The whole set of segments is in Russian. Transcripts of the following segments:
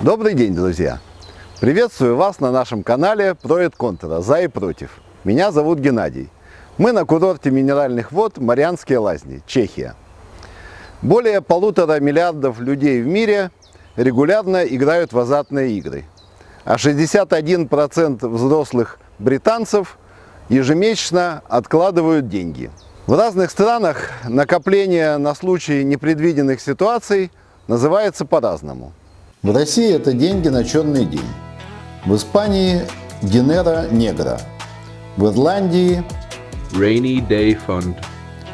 Добрый день, друзья! Приветствую вас на нашем канале «Про и контра. За и против». Меня зовут Геннадий. Мы на курорте минеральных вод Марианские Лазни, Чехия. Более 1,5 миллиарда людей в мире регулярно играют в азартные игры. А 61% взрослых британцев ежемесячно откладывают деньги. В разных странах накопление на случай непредвиденных ситуаций называется по-разному. В России это деньги на черный день. В Испании – Dinero Negro. В Ирландии – Rainy Day Fund.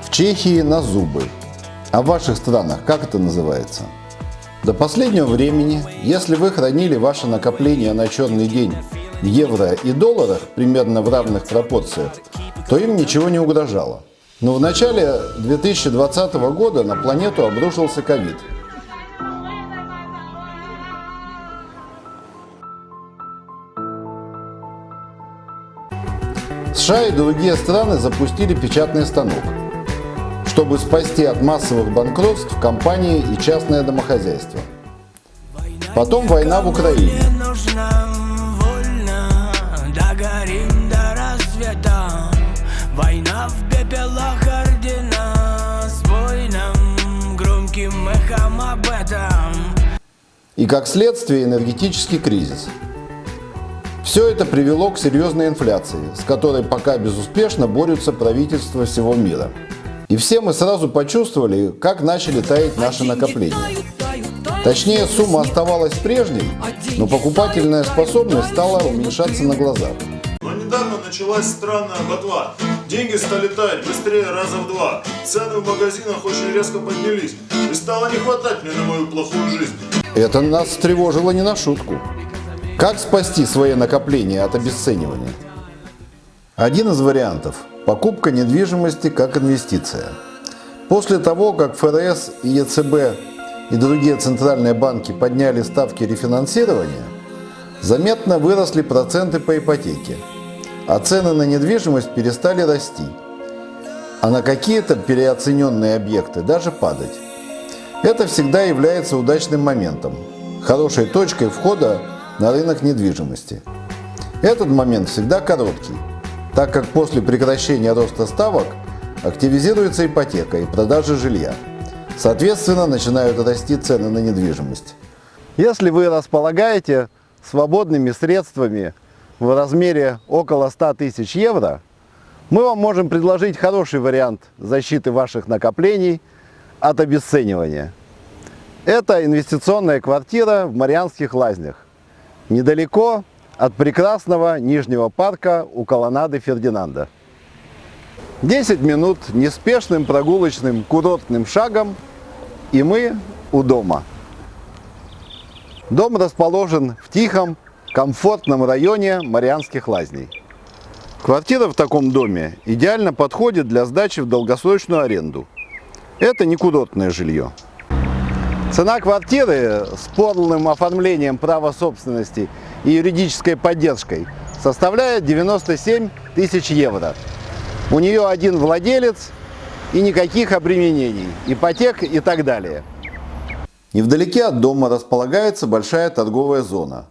В Чехии – на зубы. А в ваших странах как это называется? До последнего времени, если вы хранили ваше накопление на черный день в евро и долларах примерно в равных пропорциях, то им ничего не угрожало. Но в начале 2020 года на планету обрушился ковид. США и другие страны запустили печатный станок, чтобы спасти от массовых банкротств компании и частное домохозяйство. Потом война в Украине. Война в пепелах ордена с воином, громким эхом об этом. И как следствие энергетический кризис. Все это привело к серьезной инфляции, с которой пока безуспешно борются правительства всего мира. И все мы сразу почувствовали, как начали таять наши накопления. Точнее, сумма оставалась прежней, но покупательная способность стала уменьшаться на глазах. Но недавно началась странная ботва. Деньги стали таять быстрее раза в 2. Цены в магазинах очень резко поднялись. И стало не хватать мне на мою плохую жизнь. Это нас встревожило не на шутку. Как спасти свои накопления от обесценивания? Один из вариантов – покупка недвижимости как инвестиция. После того, как ФРС и ЕЦБ и другие центральные банки подняли ставки рефинансирования, заметно выросли проценты по ипотеке, а цены на недвижимость перестали расти, а на какие-то переоцененные объекты даже падать. Это всегда является удачным моментом, хорошей точкой входа на рынок недвижимости. Этот момент всегда короткий, так как после прекращения роста ставок активизируется ипотека и продажа жилья. Соответственно, начинают расти цены на недвижимость. Если вы располагаете свободными средствами в размере около 100 тысяч евро, мы вам можем предложить хороший вариант защиты ваших накоплений от обесценивания. Это инвестиционная квартира в Марианских Лазнях, недалеко от прекрасного Нижнего парка у колоннады Фердинанда. 10 минут неспешным прогулочным курортным шагом, и мы у дома. Дом расположен в тихом, комфортном районе Марианских Лазней. Квартира в таком доме идеально подходит для сдачи в долгосрочную аренду. Это не курортное жилье. Цена квартиры с полным оформлением права собственности и юридической поддержкой составляет 97 тысяч евро. У нее один владелец и никаких обременений, ипотек и так далее. Невдалеке от дома располагается большая торговая зона.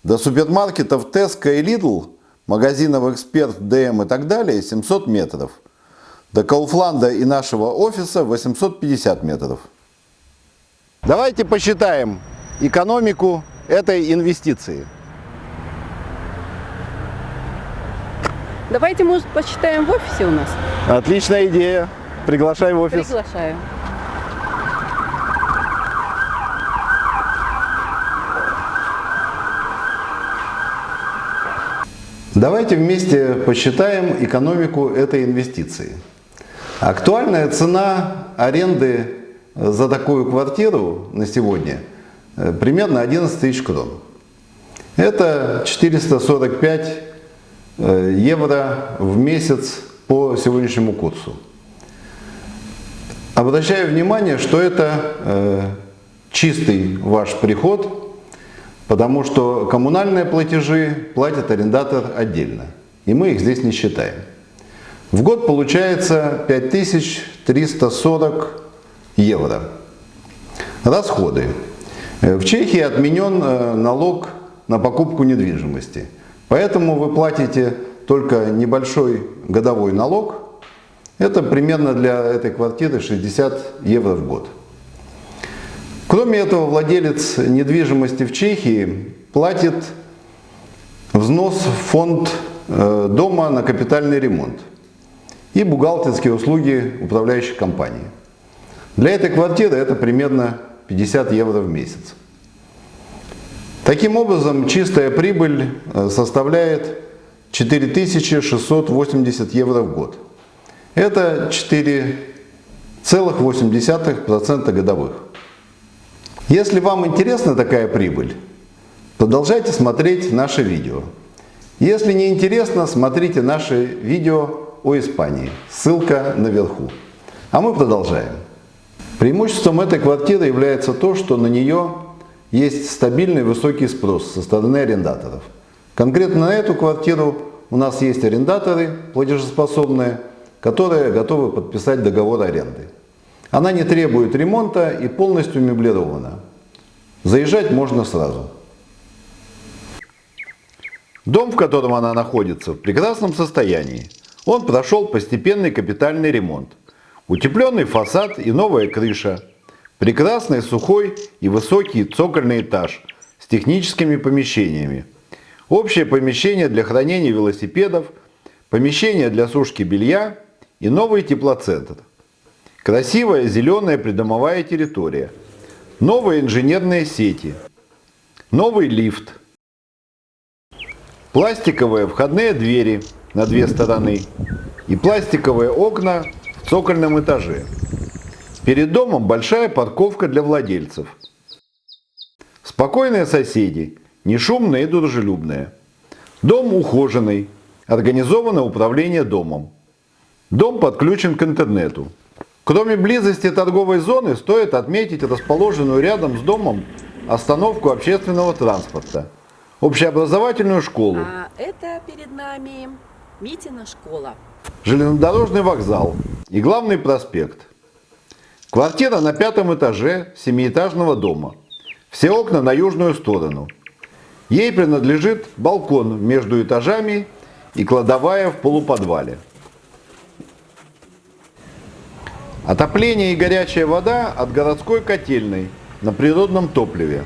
До супермаркетов Tesco и Lidl, магазинов Эксперт, ДМ и так далее 700 метров. До Кауфланда и нашего офиса 850 метров. Давайте посчитаем экономику этой инвестиции. Давайте, может, посчитаем в офисе у нас? Отличная идея. Приглашай в офис. Приглашаю. Давайте вместе посчитаем экономику этой инвестиции. Актуальная цена аренды за такую квартиру на сегодня примерно 11 тысяч крон. Это 445 евро в месяц по сегодняшнему курсу. Обращаю внимание, что это чистый ваш приход, потому что коммунальные платежи платит арендатор отдельно, и мы их здесь не считаем. В год получается 5340 евро. Расходы. В Чехии отменен налог на покупку недвижимости. Поэтому вы платите только небольшой годовой налог. Это примерно для этой квартиры 60 евро в год. Кроме этого, владелец недвижимости в Чехии платит взнос в фонд дома на капитальный ремонт и бухгалтерские услуги управляющей компании. Для этой квартиры это примерно 50 евро в месяц. Таким образом, чистая прибыль составляет 4680 евро в год. Это 4,8% годовых. Если вам интересна такая прибыль, продолжайте смотреть наши видео. Если не интересно, смотрите наши видео о Испании. Ссылка наверху. А мы продолжаем. Преимуществом этой квартиры является то, что на нее есть стабильный высокий спрос со стороны арендаторов. Конкретно на эту квартиру у нас есть арендаторы платежеспособные, которые готовы подписать договор аренды. Она не требует ремонта и полностью меблирована. Заезжать можно сразу. Дом, в котором она находится, в прекрасном состоянии. Он прошел постепенный капитальный ремонт. Утепленный фасад и новая крыша. Прекрасный сухой и высокий цокольный этаж с техническими помещениями. Общее помещение для хранения велосипедов, помещение для сушки белья и новый теплоцентр. Красивая зеленая придомовая территория. Новые инженерные сети. Новый лифт. Пластиковые входные двери на две стороны. И пластиковые окна в цокольном этаже. Перед домом большая парковка для владельцев. Спокойные соседи, не шумные и дружелюбные. Дом ухоженный, организовано управление домом. Дом подключен к интернету. Кроме близости торговой зоны, стоит отметить расположенную рядом с домом остановку общественного транспорта, общеобразовательную школу, А это перед нами Митина школа. железнодорожный вокзал и главный проспект. Квартира на 5-м этаже 7-этажного дома. Все окна на южную сторону. Ей принадлежит балкон между этажами и кладовая в полуподвале. Отопление и горячая вода от городской котельной на природном топливе.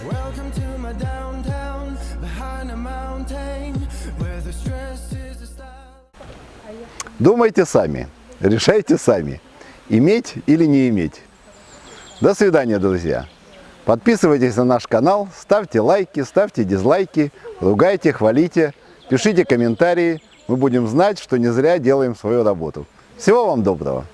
Welcome to my downtown, behind a mountain, where the stress is a style. Думайте сами, решайте сами, иметь или не иметь. До свидания, друзья. Подписывайтесь на наш канал, ставьте лайки, ставьте дизлайки, ругайте, хвалите, пишите комментарии. Мы будем знать, что не зря делаем свою работу. Всего вам доброго.